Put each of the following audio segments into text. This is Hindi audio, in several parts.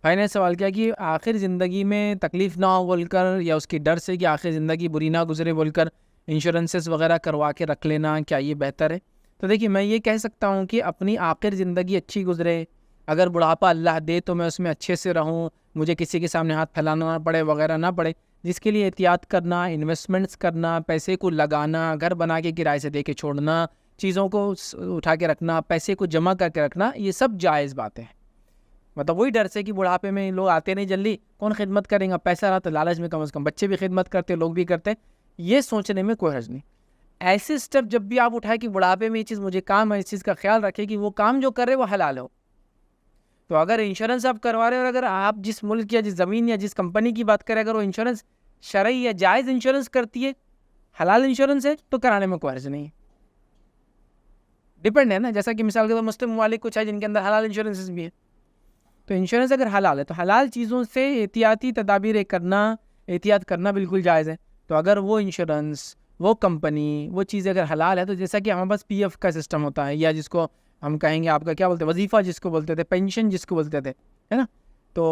भाई ने सवाल किया कि आखिर ज़िंदगी में तकलीफ़ ना हो बोलकर या उसकी डर से कि आखिर ज़िंदगी बुरी ना गुजरे बोलकर इंश्योरेंसेस वगैरह करवा के रख लेना, क्या ये बेहतर है? तो देखिए, मैं ये कह सकता हूँ कि अपनी आखिर ज़िंदगी अच्छी गुजरे, अगर बुढ़ापा अल्लाह दे तो मैं उसमें अच्छे से रहूँ, मुझे किसी के सामने हाथ फैलाना ना पड़े वगैरह ना पड़े, जिसके लिए एहतियात करना, इन्वेस्टमेंट्स करना, पैसे को लगाना, घर बना के किराए से दे के छोड़ना, चीज़ों को उठा के रखना, पैसे को जमा करके रखना, ये सब जायज़ बातें हैं। मतलब वही डर से कि बुढ़ापे में लोग आते नहीं जल्दी, कौन खिदमत करेगा, पैसा रहा तो लालच में कम से कम बच्चे भी खिदमत करते, लोग भी करते, ये सोचने में कोई हर्ज नहीं। ऐसे स्टेप जब भी आप उठाए कि बुढ़ापे में ये चीज़ मुझे काम है, इस चीज़ का ख्याल रखें कि वो काम जो कर रहे हैं वो हलाल हो। तो अगर इंश्योरेंस आप करवा रहे हो और अगर आप जिस मुल्क या जिस ज़मीन या जिस कंपनी की बात करें, अगर वो इंश्योरेंस शरई या जायज़ इंश्योरेंस करती है, हलाल इंश्योरेंस है, तो कराने में कोई हर्ज नहीं है। डिपेंड है ना, जैसा कि मिसाल के तौर मुस्लिम ममालिक कुछ है जिनके अंदर हलाल इंश्योरेंसेस भी है। तो इंश्योरेंस अगर हलाल है तो हलाल चीज़ों से एहतियाती तदाबीरें करना, एहतियात करना बिल्कुल जायज़ है। तो अगर वो इंश्योरेंस, वो कंपनी, वो चीज़ अगर हलाल है, तो जैसा कि हमारे पास पीएफ का सिस्टम होता है, या जिसको हम कहेंगे आपका क्या बोलते हैं, वजीफ़ा जिसको बोलते थे, पेंशन जिसको बोलते थे, है ना? तो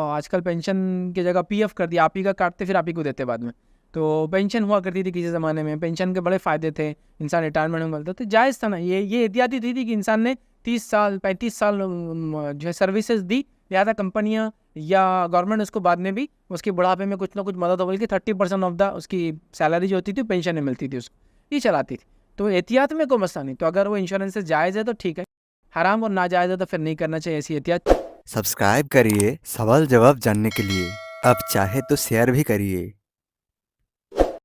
आजकल पेंशन की जगह पीएफ कर दिया, आप ही का काटते फिर आप ही को देते बाद में। तो पेंशन हुआ करती थी किसी ज़माने में, पेंशन के बड़े फ़ायदे थे, इंसान रिटायरमेंट में मिलता, तो जायज़ था ना, ये एहतियाती थी कि इंसान ने 30 साल 35 साल जो है सर्विसेज दी, लिहाजा कंपनियाँ या गवर्नमेंट उसको बाद में भी उसके बुढ़ापे में कुछ ना कुछ मदद हो, बल्कि 30% ऑफ द उसकी सैलरी जो होती थी पेंशन में मिलती थी उसको, ये चलाती थी। तो एहतियात में कोई मसला नहीं। तो अगर वो इंश्योरेंस जायज़ है तो ठीक है, हराम और नाजायज़ है तो फिर नहीं करना चाहिए ऐसी एहतियात। सब्सक्राइब करिए सवाल जवाब जानने के लिए। अब चाहे तो शेयर भी करिए।